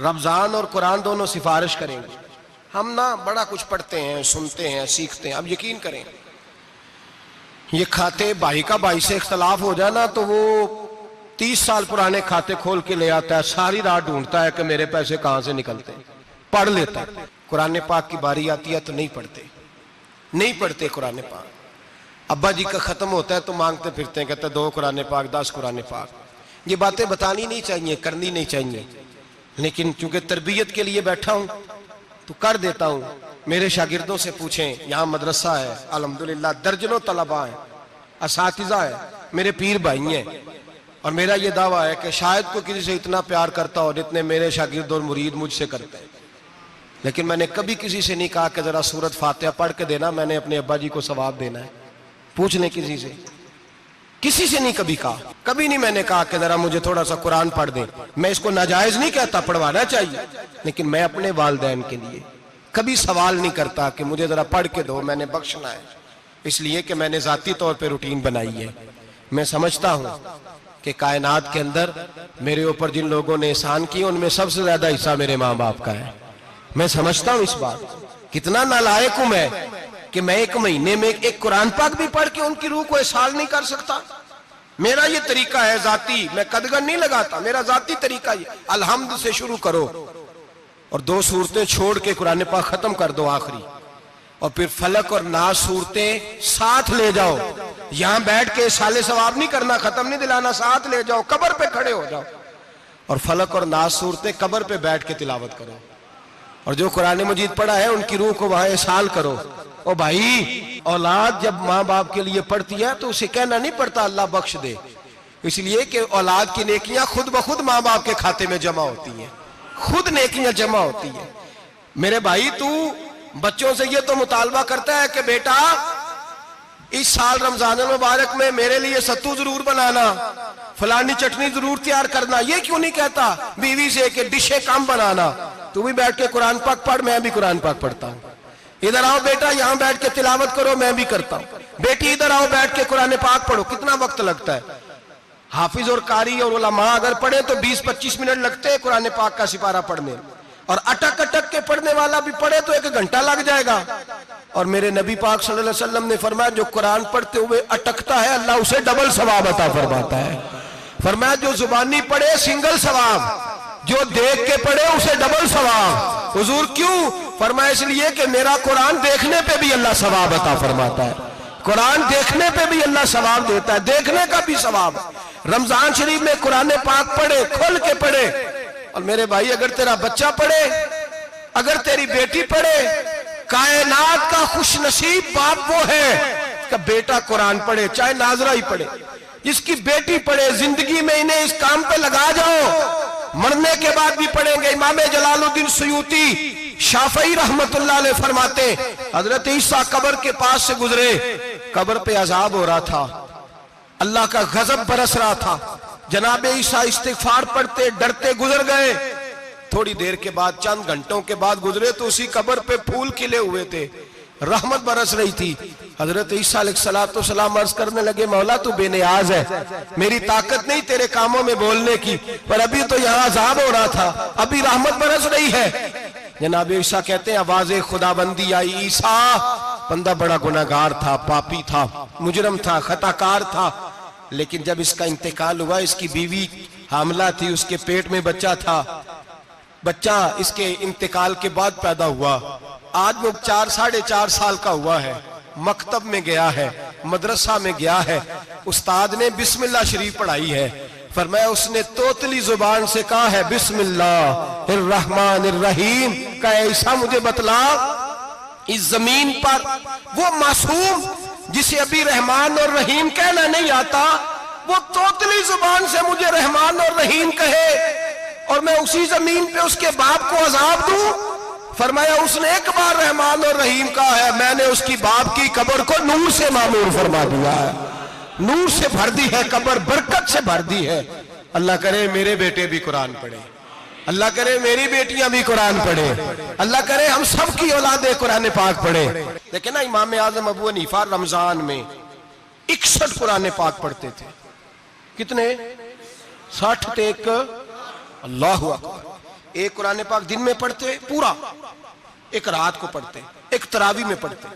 A: रमजान और कुरान दोनों सिफारिश करेंगे। हम ना बड़ा कुछ पढ़ते हैं, सुनते हैं, सीखते हैं। अब यकीन करें ये खाते भाई का भाई से इख्तलाफ हो जाए ना तो वो 30 साल पुराने खाते खोल के ले आता है, सारी रात ढूंढता है कि मेरे पैसे कहां से निकलते हैं, पढ़ लेता है। कुरान पाक की बारी आती है तो नहीं पढ़ते कुरान पाक। अब्बा जी का खत्म होता है तो मांगते फिरते हैं, कहते 2 कुरान पाक 10 कुरान पाक। ये बातें बतानी नहीं चाहिए, करनी नहीं चाहिए, लेकिन चूंकि तरबियत के लिए बैठा हूं तो कर देता हूं। मेरे शागिर्दों से पूछें, यहाँ मदरसा है अल्हम्दुलिल्लाह, दर्जनों तलबा है, असातिज़ा है, मेरे पीर भाई हैं, और मेरा ये दावा है कि शायद कोई किसी से इतना प्यार करता हो जितने मेरे शागिर्द और मुरीद मुझसे करते हैं। लेकिन मैंने कभी किसी से नहीं कहा कि जरा सूरत फातिहा पढ़ के देना, मैंने अपने अब्बा जी को सवाब देना है। पूछ लें किसी से नहीं कभी कहा, कभी नहीं मैंने कहा कि जरा मुझे थोड़ा सा कुरान पढ़ दें। मैं इसको नाजायज नहीं कहता, पढ़वाना चाहिए, लेकिन मैं अपने वालिदैन के लिए कभी सवाल नहीं करता कि मुझे जरा पढ़ के दो, मैंने बख्शना है, इसलिए कि मैंने जाती तौर पे रूटीन बनाई है। मैं समझता हूं कि कायनात के अंदर मेरे ऊपर जिन लोगों ने एहसान किए उनमें सबसे ज्यादा हिस्सा मेरे माँ बाप का है। मैं समझता हूं इस बात। कितना नालायक हूं मैं कि मैं 1 महीने में एक कुरान पाक भी पढ़ के उनकी रूह को एहसास नहीं कर सकता। मेरा ये तरीका है जाती, मैं कदगन नहीं लगाता, मेरा जाती तरीका ये, अलहम्द से शुरू करो और 2 सूरतें छोड़ के कुरान पाक खत्म कर दो आखिरी, और फिर फलक और नास सूरतें साथ ले जाओ। यहां बैठ के साले सवाब नहीं करना, खत्म नहीं दिलाना, साथ ले जाओ, कब्र पे खड़े हो जाओ और फलक और नास सूरतें कब्र पे बैठ के तिलावत करो, और जो कुरान मजीद पढ़ा है उनकी रूह को वहां एहसास करो। ओ भाई, औलाद जब माँ बाप के लिए पढ़ती है तो उसे कहना नहीं पड़ता अल्लाह बख्श दे, इसलिए कि औलाद की नेकियां खुद ब खुद माँ बाप के खाते में जमा होती हैं, खुद नेकियां जमा होती हैं। मेरे भाई, तू बच्चों से ये तो मुतालबा करता है कि बेटा इस साल रमजान मुबारक में मेरे लिए सत्तू जरूर बनाना, फलानी चटनी जरूर तैयार करना, ये क्यों नहीं कहता बीवी से कि डिशे कम बनाना? तू भी बैठ के कुरान पाक पढ़, मैं भी कुरान पाक पढ़ता हूँ। इधर आओ बेटा, यहाँ बैठ के तिलावत करो, मैं भी करता हूँ। बेटी इधर आओ, बैठ के कुरान पाक पढ़ो। कितना वक्त लगता है? हाफिज और कारी और उलमा अगर पढ़े तो 20-25 मिनट लगते हैं कुरान पाक का सिपारा पढ़ने, और अटक अटक के पढ़ने वाला भी पढ़े तो 1 घंटा लग जाएगा। और मेरे नबी पाक सल्लल्लाहु अलैहि वसल्लम ने फरमाया जो कुरान पढ़ते हुए अटकता है अल्लाह उसे डबल सवाब अता फरमाता है। फरमाया जो जुबानी पढ़े सिंगल सवाब, जो देख के पढ़े उसे डबल सवाब। हुजूर क्यों? फरमाया इसलिए कि मेरा कुरान देखने पे भी अल्लाह सवाब अता फरमाता है, कुरान देखने पे भी अल्लाह सवाब देता है, देखने का भी सवाब। रमजान शरीफ में कुरान पाक पढ़े, खोल के पढ़े। और मेरे भाई, अगर तेरा बच्चा पढ़े, अगर तेरी बेटी पढ़े, कायनात का खुशनसीब बाप वो है कि बेटा कुरान पढ़े, चाहे नाजरा ही पढ़े, जिसकी बेटी पढ़े। जिंदगी में इन्हें इस काम पे लगा जाओ, मरने के बाद भी पढ़ेंगे। इमाम जलालुद्दीन सुयूती शाफई रहमतुल्लाह अलैह फरमाते, हजरत ईसा कब्र के पास से गुजरे, कब्र पे अजाब हो रहा था, अल्लाह का गजब बरस रहा था। जनाब ईसा इस्तिगफार पढ़ते डरते गुजर गए। थोड़ी देर के बाद, चंद घंटों के बाद गुजरे तो उसी कब्र पे फूल खिले हुए थे, रहमत बरस रही थी। हजरत ईसा अलैहिस्सलाम अर्ज करने लगे, मौला तू बेनियाज है, मेरी ताकत नहीं तेरे कामों में बोलने की, पर अभी तो यहाँ अजाब हो रहा था, अभी रहमत बरस रही है। जनाब ईसा कहते हैं आवाज़े खुदाबंदी आई, ईसा बंदा बड़ा गुनाहगार था, पापी था, मुजरम था, खताकार था, लेकिन जब इसका इंतकाल हुआ, इसकी बीवी हामला थी, उसके पेट में बच्चा था, बच्चा इसके इंतकाल के बाद पैदा हुआ। आज वो 4-4.5 साल का हुआ है, मकतब में गया है, मदरसा में गया है, उस्ताद ने बिस्मिल्लाह शरीफ पढ़ाई है। फरमाया उसने तोतली जुबान से कहा है बिस्मिल्लाहिर्रहमानिर्रहीम का, ऐसा मुझे बतला इस जमीन पर वो मासूम जिसे अभी रहमान और रहीम कहना नहीं आता, वो तोतली जुबान से मुझे रहमान और रहीम कहे और मैं उसी जमीन पे उसके बाप को अजाब दूं। फरमाया उसने एक बार रहमान और रहीम कहा है, मैंने उसकी बाप की कब्र को नूर से मामूर फरमा दिया है, नूर से भर दी है कब्र, बरकत से भर दी है। अल्लाह करे मेरे बेटे भी कुरान पढ़े, अल्लाह करे मेरी बेटियां भी कुरान पढ़े, अल्लाह करे हम सब की औलादे कुरान पाक पढ़े। लेकिन ना इमाम आजम अबू हनीफा रमजान में 61 कुरान पाक पढ़ते थे। कितने? 60 टेक। अल्लाह अकबर। एक कुरान पाक दिन में पढ़ते पूरा, एक रात को पढ़ते, एक तरावी में पढ़ते।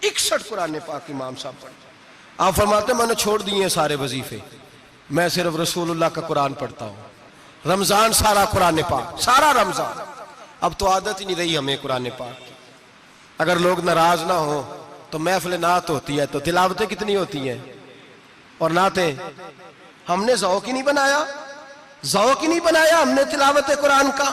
A: 61 कुरान पाक इमाम साहब पढ़ते। आप फरमाते मैंने छोड़ दिए सारे वजीफे, मैं सिर्फ रसूलुल्लाह का कुरान पढ़ता हूं। रमजान सारा कुरान पाक, सारा रमजान। अब तो आदत ही नहीं रही हमें कुरान पाक की। अगर लोग नाराज ना हो तो महफिल नात होती है तो तिलावतें कितनी होती हैं, और नातें हमने ज़ौक़ ही नहीं बनाया, ज़ौक़ ही नहीं बनाया हमने तिलावत कुरान का।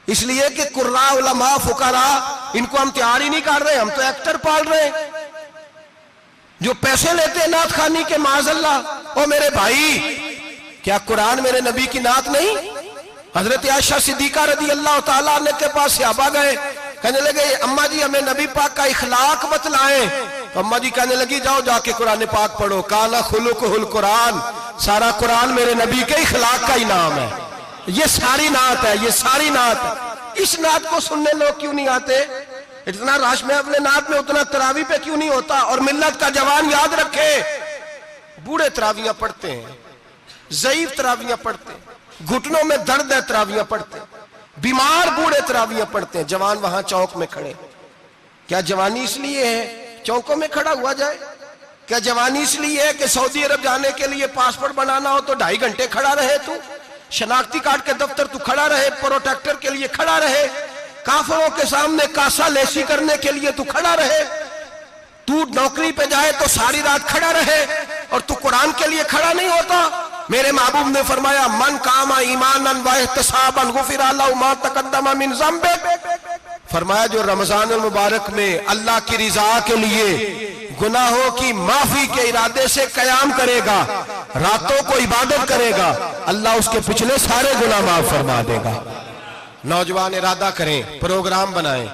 A: इसलिए कि कुर्रा उलमा फुकरा इनको हम तैयार ही नहीं कर रहे, हम तो एक्टर पाल रहे हैं जो पैसे लेते हैं नात खानी के। माज़अल्लाह। ओ मेरे भाई, क्या कुरान मेरे नबी की नात नहीं? हजरत आयशा सिद्दीका रज़ी अल्लाह तआला अन्हा के पास सहाबा गए, कहने लगे अम्मा जी हमें नबी पाक का इखलाक बतलाएं। तो अम्मा जी कहने लगी जाओ जाके कुरान पाक पढ़ो, काना खुलुकुहुल कुरान, सारा कुरान मेरे नबी के इखलाक का ही नाम है। ये सारी नात है, ये सारी नात है। इस नात को सुनने लोग क्यों नहीं आते? इतना राश में अपने नात में उतना तरावी पे क्यों नहीं होता? और मिल्लत का जवान याद रखे, बूढ़े तरावियां पढ़ते हैं, ज़ईफ तरावियां पढ़ते हैं, घुटनों में दर्द है तरावियां पढ़ते, बीमार बूढ़े तरावियां पढ़ते हैं, जवान वहां चौक में खड़े। क्या जवानी इसलिए है चौकों में खड़ा हुआ जाए? क्या जवानी इसलिए है कि सऊदी अरब जाने के लिए पासपोर्ट बनाना हो तो 2.5 घंटे खड़ा रहे तू, शनाख्ती कार्ड के दफ्तर तू खड़ा रहे, प्रोटेक्टर के लिए खड़ा रहे, काफिरों के सामने कासा लेसी करने के लिए तू खड़ा रहे, तू नौकरी पे जाए तो सारी रात खड़ा रहे, और तू कुरान के लिए खड़ा नहीं होता? मेरे महबूब ने फरमाया मन कामा ईमानन व इहतिसाबन गुफिरा लहु मा तक़द्दम मिन ज़ंबि। फरमाया जो रमजान मुबारक में अल्लाह की रिजा के लिए गुनाहों की माफी के इरादे से कयाम करेगा, रातों को इबादत करेगा, अल्लाह उसके पिछले सारे गुनाह माफ फरमा देगा। नौजवान इरादा करें, प्रोग्राम बनाएं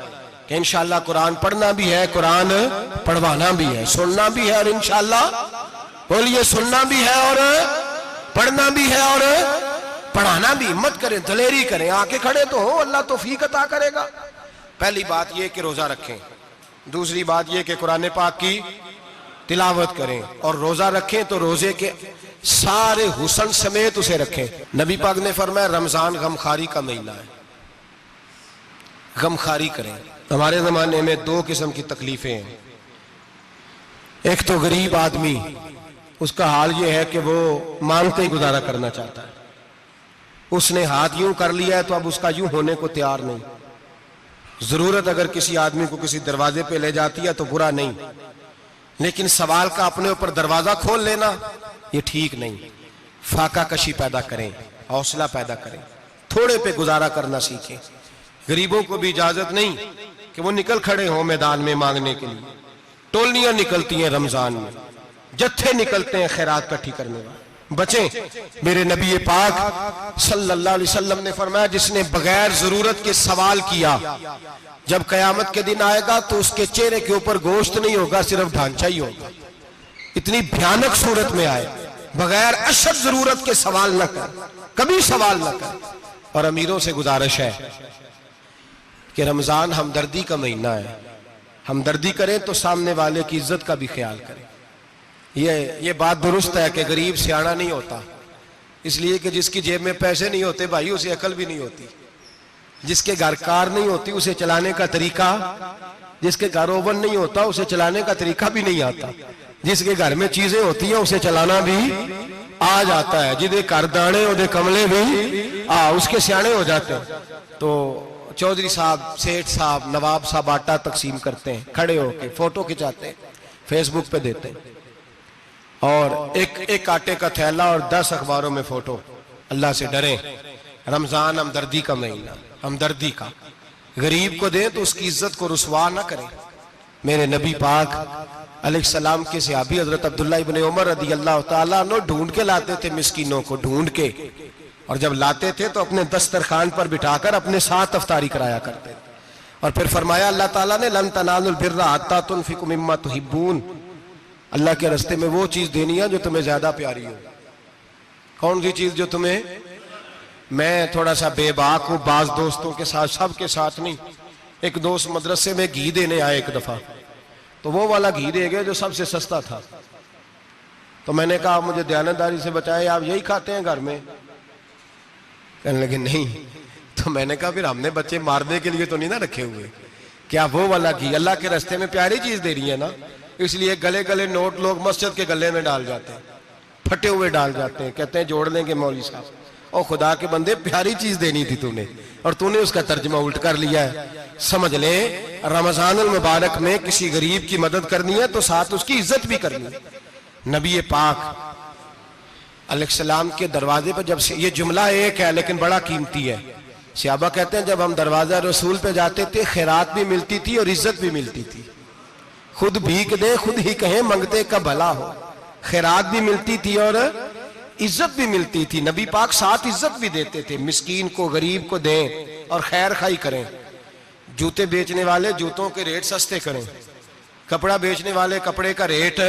A: कि इंशाअल्लाह कुरान पढ़ना भी है, कुरान पढ़वाना भी है, सुनना भी है, और इंशाअल्लाह बोलिए सुनना भी है और पढ़ना भी है और पढ़ाना भी। हिम्मत करें, दलेरी करें, आके खड़े तो हो, अल्लाह तौफीक अता करेगा। पहली बात यह कि रोजा रखें, दूसरी बात यह कि कुरान पाक की तिलावत करें, और रोजा रखें तो रोजे के सारे हुस्न समेत उसे रखें। नबी पाक ने फरमाया रमजान गमखारी का महीना है, गमखारी करें। हमारे जमाने में 2 किस्म की तकलीफें हैं। एक तो गरीब आदमी, उसका हाल यह है कि वो मांगते ही गुजारा करना चाहता है, उसने हाथ यूं कर लिया है तो अब उसका यूं होने को तैयार नहीं। जरूरत अगर किसी आदमी को किसी दरवाजे पे ले जाती है तो बुरा नहीं, लेकिन सवाल का अपने ऊपर दरवाजा खोल लेना ये ठीक नहीं। फाका कशी पैदा करें, हौसला पैदा करें, थोड़े पे गुजारा करना सीखें। गरीबों को भी इजाजत नहीं कि वो निकल खड़े हों मैदान में मांगने के लिए। टोलियां निकलती हैं रमजान में, जत्थे निकलते हैं खैरात इकट्ठी करने वाले। बचें। मेरे नबी पाक सल्लल्लाहु अलैहि वसल्लम ने फरमाया जिसने बगैर जरूरत के सवाल किया, जब कयामत के दिन आएगा तो उसके चेहरे के ऊपर गोश्त नहीं होगा, सिर्फ ढांचा ही होगा। इतनी भयानक सूरत में आए, बगैर अशद जरूरत के सवाल न कर, कभी सवाल न कर। और अमीरों से गुजारिश है कि रमजान हमदर्दी का महीना है, हमदर्दी करें तो सामने वाले की इज्जत का भी ख्याल करें। ये बात दुरुस्त है कि गरीब सियाना नहीं होता, इसलिए कि जिसकी जेब में पैसे नहीं होते भाई उसे अकल भी नहीं होती। जिसके घर कार नहीं होती उसे चलाने का तरीका, जिसके घर ओवन नहीं होता उसे चलाने का तरीका भी नहीं आता। जिसके घर में चीजें होती हैं उसे चलाना भी आ जाता है। जिदे घर दाने उदे कमले भी उसके सियाने हो जाते हैं। तो चौधरी साहब, सेठ साहब, नवाब साहब आटा तकसीम करते हैं, खड़े होके फोटो खिंचाते हैं, फेसबुक पे देते हैं, और एक आटे का थैला और 10 अखबारों में फोटो। अल्लाह से डरें। रमजान हमदर्दी का महीना, हमदर्दी का। गरीब को दें तो उसकी इज्जत को रुसवा ना करें। मेरे नबी पाक अलैहिस्सलाम के सहाबी हजरत अब्दुल्लाह इब्ने उमर रज़ी अल्लाह तआला अन्हु ढूंढ के लाते थे मिस्कीनों को, ढूंढ के और जब लाते थे तो अपने दस्तरखान पर बिठाकर अपने साथ अफ्तारी कराया करते थे। और फिर फरमाया अल्लाह ताला ने लन तनालुल बिर्रा हत्ता तुनफिकु मिम्मा तुहिब्बून, अल्लाह के रास्ते में वो चीज देनी है जो तुम्हें ज्यादा प्यारी हो। कौन सी चीज जो तुम्हें, मैं थोड़ा सा बेबाक हूं, बाज दोस्तों के साथ, सबके साथ नहीं। एक दोस्त मदरसे में घी देने आए एक दफा, तो वो वाला घी दे गए जो सबसे सस्ता था। तो मैंने कहा मुझे दयानतदारी से बचाए, आप यही खाते हैं घर में? कहने लगे नहीं। तो मैंने कहा फिर हमने बच्चे मारने के लिए तो नहीं ना रखे हुए, क्या वो वाला घी अल्लाह के रास्ते में प्यारी चीज दे रही है ना, इसलिए गले गले नोट लोग मस्जिद के गले में डाल जाते हैं, फटे हुए डाल जाते हैं, कहते हैं जोड़ लेंगे मौलवी साहब। और खुदा के बंदे प्यारी चीज देनी थी तूने, और तूने उसका तर्जमा उल्ट कर लिया है। समझ ले, रमजानुल मुबारक में किसी गरीब की मदद करनी है तो साथ उसकी इज्जत भी करनी है। नबी पाक अलैहिस्सलाम के दरवाजे पर जब से, ये जुमला एक है लेकिन बड़ा कीमती है, सहाबा कहते हैं जब हम दरवाजा रसूल पे जाते थे खैरात भी मिलती थी और इज्जत भी मिलती थी। खुद भीख दे खुद ही कहें मंगते का भला हो, खैरात भी मिलती थी और इज्जत भी मिलती थी। नबी पाक साथ इज्जत भी देते थे, मिस्कीन को गरीब को दें और खैर खाई करें। जूते बेचने वाले जूतों के रेट सस्ते करें, कपड़ा बेचने वाले कपड़े का रेट,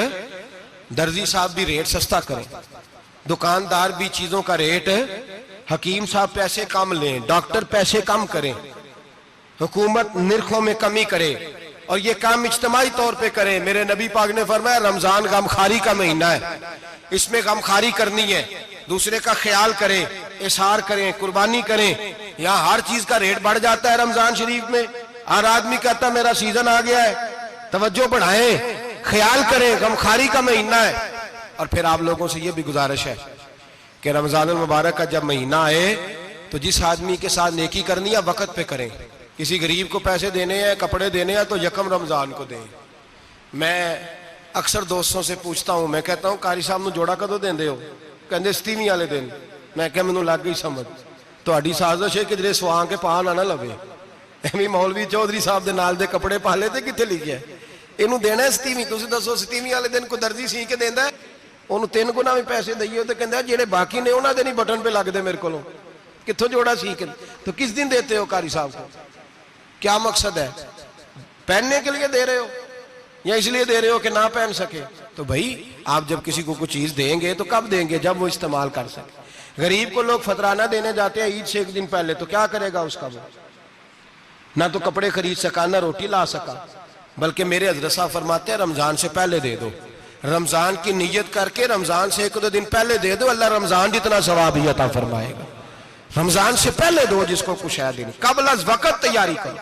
A: दर्जी साहब भी रेट सस्ता करें, दुकानदार भी चीजों का रेट, हकीम साहब पैसे कम लें, डॉक्टर पैसे कम करें, हुकूमत निर्खों में कमी करे, और ये काम इज्तिमाई तौर पे करें। मेरे नबी पाक ने फरमाया रमजान गमखारी का महीना है, इसमें गमखारी करनी है, दूसरे का ख्याल करें, इशार करें, कुर्बानी करें। यहाँ हर चीज का रेट बढ़ जाता है रमजान शरीफ में। हर आदमी कहता मेरा सीजन आ गया है, तवज्जो बढ़ाएं, ख्याल करें, गमखारी का महीना है। और फिर आप लोगों से ये भी गुजारिश है कि रमजानुल मुबारक का जब महीना आए तो जिस आदमी के साथ नेकी करनी है वक्त पे करें। किसी गरीब को पैसे देने हैं, कपड़े देने हैं तो यकम रमजान को दें। मैं अक्सर दोस्तों से पूछता हूं, मैं कहता हूं कारी साहब नूं जोड़ा कदों देंदे हो? कहंदे 27 वाले दिन। मैं कहा मैनूं लग गई समझ, तुहाडी साजिश है कि किधरे सवा के पा ना लवे। एवं मौलवी चौधरी साहब दे नाल दे कपड़े पा ले, किथे लिखिया इनू देना 27? तुसीं दसो 27 वाले दिन को दर्जी सी के देंदा, ਉਹਨੂੰ 3 गुना भी पैसे दईए तो कहता जेड़े बाकी ने उन्होंने नहीं बटन पे लगते मेरे को, कितों जोड़ा सीख। तो किस दिन देते हो कारी साहब को? क्या मकसद है? पहनने के लिए दे रहे हो या इसलिए दे रहे हो कि ना पहन सके? तो भाई आप जब किसी को कुछ चीज देंगे तो कब देंगे? जब वो इस्तेमाल कर सके। गरीब को लोग फतराना देने जाते हैं ईद से एक दिन पहले, तो क्या करेगा उसका? वो ना तो कपड़े खरीद सका ना रोटी ला सका। बल्कि मेरे हजरत साहब फरमाते हैं रमजान से पहले दे दो, रमजान की नीयत करके रमजान से 1-2 दिन पहले दे दो, अल्लाह रमजान जितना सवाब ही अता फरमाएगा। रमजान से पहले दो जिसको कुछ है दिन, कबल अज वक्त तैयारी करो।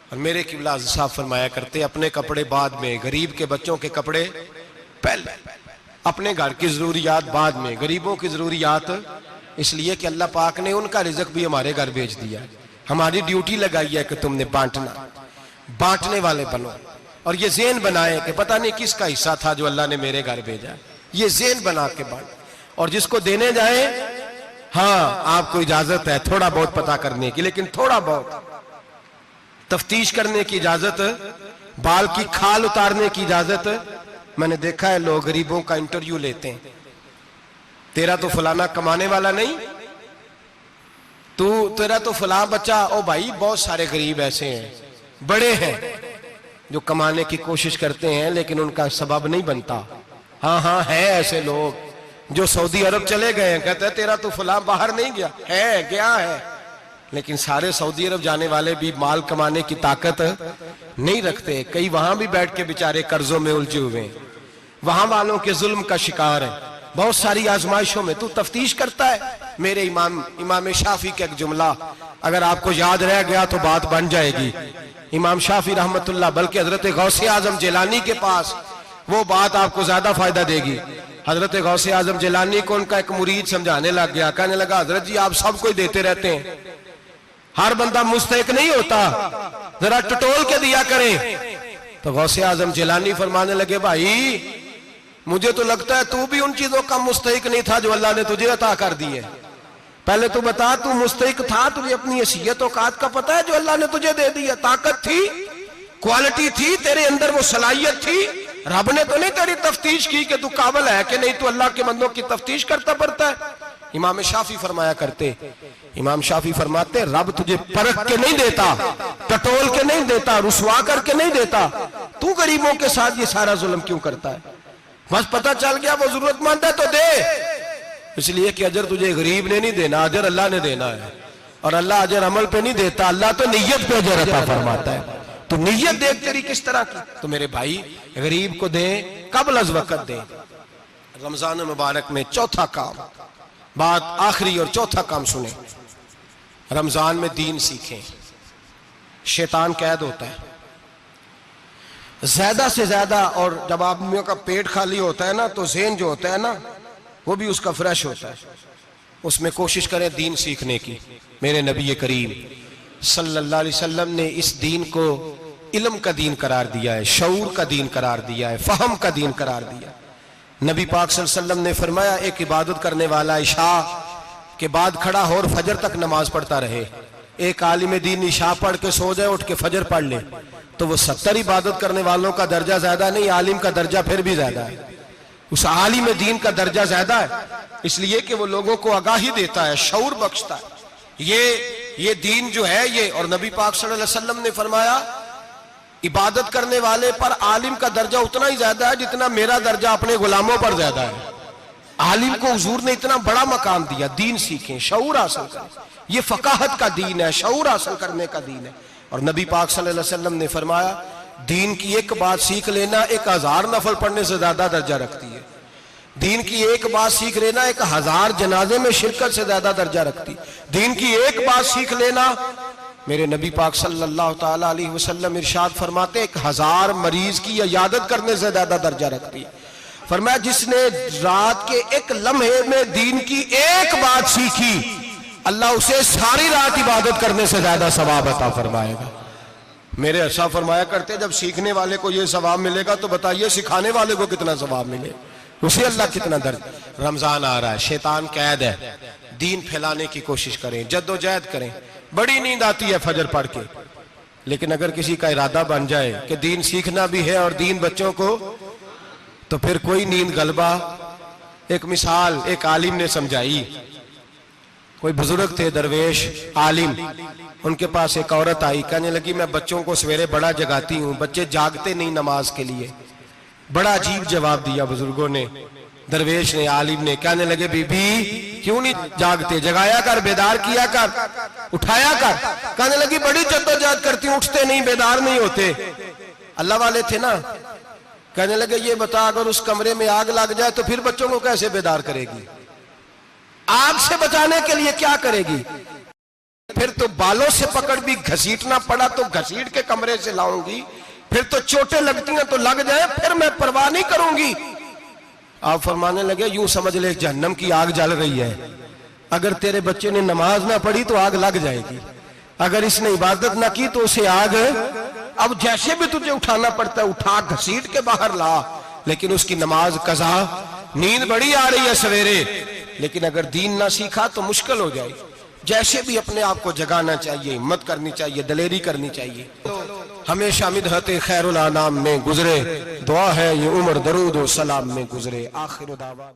A: और मेरे किबला साहब फरमाया करते अपने कपड़े बाद में, गरीब के बच्चों के कपड़े पहले, अपने घर की जरूरियात बाद में, गरीबों की जरूरियात इसलिए कि अल्लाह पाक ने उनका रिज़्क भी हमारे घर भेज दिया। हमारी ड्यूटी लगाई है कि तुमने बांटना, बांटने वाले बनो। और ये ज़हन बनाए कि पता नहीं किसका हिस्सा था जो अल्लाह ने मेरे घर भेजा, ये ज़हन बना के बांट। और जिसको देने जाए, हाँ आपको इजाजत है थोड़ा बहुत पता करने की, लेकिन थोड़ा बहुत तफ्तीश करने की इजाजत, बाल की खाल उतारने की इजाजत। मैंने देखा है लोग गरीबों का इंटरव्यू लेते हैं, तेरा तो फलाना कमाने वाला नहीं, तू तेरा तो फला बच्चा। ओ भाई बहुत सारे गरीब ऐसे हैं, बड़े हैं जो कमाने की कोशिश करते हैं लेकिन उनका सबब नहीं बनता। हाँ हाँ है ऐसे लोग जो सऊदी अरब चले गए हैं, कहते हैं तेरा तो फला बाहर नहीं गया, है गया है, लेकिन सारे सऊदी अरब जाने वाले भी माल कमाने की ताकत नहीं रखते। कई वहां भी बैठ के बेचारे कर्जों में उलझे हुए हैं, वहां वालों के जुल्म का शिकार है। बहुत सारी आजमाइशों में तू तफ्तीश करता है। मेरे इमाम शाफी का एक जुमला अगर आपको याद रह गया तो बात बन जाएगी। इमाम शाफी रहमतुल्लाह, बल्कि हजरत गौसे आजम जिलानी के पास वो बात आपको ज्यादा फायदा देगी। हजरत गौसे आजम जिलानी को उनका एक मुरीद समझाने लग गया, कहने लगा हजरत जी आप सबको देते रहते हैं, हर बंदा मुस्तहिक नहीं होता, जरा टटोल के दिया करें। तो गौसे आजम जिलानी फरमाने लगे भाई मुझे तो लगता है तू भी उन चीजों का मुस्तहिक नहीं था जो अल्लाह ने तुझे अता कर दी है। पहले तू बता, तू मुस्तहिक था? तुझे अपनी हैसियत औकात का पता है जो अल्लाह ने तुझे दे दी है? ताकत थी, क्वालिटी थी, तेरे अंदर वो सलाहियत थी। रब ने तो नहीं तेरी तफ्तीश की कि तू काबिल है कि नहीं, तू अल्लाह के बंदों की तफ्तीश करता पड़ता है। इमाम शाफी फरमाया करते, इमाम शाफी फरमाते रब तुझे परख के नहीं देता, टटोल के नहीं देता, रुसवा करके नहीं देता, तू गरीबों के साथ ये सारा जुल्म क्यों करता है? बस पता चल गया वो जरूरतमंद है तो दे, इसलिए कि अजर तुझे गरीब ने नहीं देना, अजर अल्लाह ने देना है। और अल्लाह अजर अमल पे नहीं देता, अल्लाह तो नियत पे अजर अता फरमाता है। तो नियत देख तेरी किस तरह की। तो मेरे भाई गरीब को दे, कबल अज वक़्त दे। रमजान मुबारक में चौथा काम, बात आखिरी और चौथा काम सुने, रमजान में दीन सीखें। शैतान कैद होता है ज्यादा से ज्यादा, और जब आदमियों का पेट खाली होता है ना तो ज़हन जो होता है ना वो भी उसका फ्रेश होता है। उसमें कोशिश करें दीन सीखने की। मेरे नबी करीम सल्लल्लाहु अलैहि वसल्लम ने इस दीन को इल्म का दीन करार दिया है, शऊर का दीन करार दिया है, फहम का दीन करार दिया। नबी पाक सल्लल्लाहु अलैहि वसल्लम ने फरमाया एक इबादत करने वाला इशा के बाद खड़ा हो और फजर तक नमाज पढ़ता रहे। एक आलिम दीन इशा पढ़ के सो जाए, उठ के फजर पढ़ ले, तो वो 70 इबादत करने वालों का दर्जा ज्यादा नहीं, आलिम का दर्जा फिर भी ज्यादा है। उस आलिम दीन का दर्जा ज्यादा है, इसलिए कि वो लोगों को आगाही देता है, शऊर बख्शता है। ये दीन जो है ये, और नबी पाक सल्लल्लाहु अलैहि वसल्लम ने फरमाया इबादत करने वाले पर आलिम का दर्जा उतना ही ज्यादा है जितना मेरा दर्जा अपने गुलामों पर ज्यादा है। आलिम को हुजूर ने इतना बड़ा मकाम दिया। दीन सीखें, शऊर हासिल करें, ये फकाहत का दीन है, शऊर हासिल करने का दीन है। और नबी पाक सल्लल्लाहु अलैहि वसल्लम ने फरमाया दीन की एक बात सीख लेना 1000 नफल पढ़ने से ज्यादा दर्जा रखती है। दीन की एक बात सीख लेना 1000 जनाजे में शिरकत से ज्यादा दर्जा रखती। दीन की एक बात सीख लेना, मेरे नबी पाक सल्लल्लाहु ताला अलैहि वसल्लम इरशाद फरमाते 1000 मरीज की इयादत करने से ज्यादा दर्जा रखती। फरमाया जिसने रात के एक लम्हे में दीन की एक बात सीखी, अल्लाह उसे सारी रात इबादत करने से ज्यादा सवाब अता फरमाएगा। मेरे ऐसा फरमाया करते जब सीखने वाले को यह सवाब मिलेगा तो बताइए सिखाने वाले को कितना सवाब मिले, उसे अल्लाह कितना दर्द। रमजान आ रहा है, शैतान कैद है, दीन फैलाने की कोशिश करें, जद्दोजहद करें। बड़ी नींद आती है फजर पढ़ के, लेकिन अगर किसी का इरादा बन जाए कि दीन सीखना भी है और दीन बच्चों को, तो फिर कोई नींद गलबा। एक मिसाल एक आलिम ने समझाई। कोई बुजुर्ग थे, दरवेश आलिम, उनके पास एक औरत आई, कहने लगी मैं बच्चों को सवेरे बड़ा जगाती हूँ, बच्चे जागते नहीं नमाज के लिए। बड़ा अजीब जवाब दिया बुजुर्गों ने, दरवेश ने, आलिम ने। कहने लगे बीबी क्यों नहीं जागते, जगाया कर, बेदार किया कर, उठाया कर। कहने लगी बड़ी जद्दोजहद करती हूँ, उठते नहीं, बेदार नहीं होते। अल्लाह वाले थे ना। कहने लगे ये बता अगर उस कमरे में आग लग जाए तो फिर बच्चों को कैसे बेदार करेगी? आग से बचाने के लिए क्या करेगी? फिर तो बालों से पकड़ भी घसीटना पड़ा तो घसीट के कमरे से लाऊंगी, फिर तो चोटें लगती हैं तो लग जाए, फिर मैं परवाह नहीं करूंगी। आप फरमाने लगे यूं समझ ले जहन्नम की आग जल रही है, अगर तेरे बच्चे ने नमाज ना पढ़ी तो आग लग जाएगी, अगर इसने इबादत ना की तो उसे आग, अब जैसे भी तुझे उठाना पड़ता है उठा घसीट के बाहर ला, लेकिन उसकी नमाज कज़ा। नींद बड़ी आ रही है सवेरे, लेकिन अगर दीन ना सीखा तो मुश्किल हो जाए। जैसे भी अपने आप को जगाना चाहिए, हिम्मत करनी चाहिए, दलेरी करनी चाहिए। हमेशा मिदहते खैरुल अनाम में गुजरे, दुआ है ये उम्र दरूद और सलाम में गुजरे। आखिर दावा।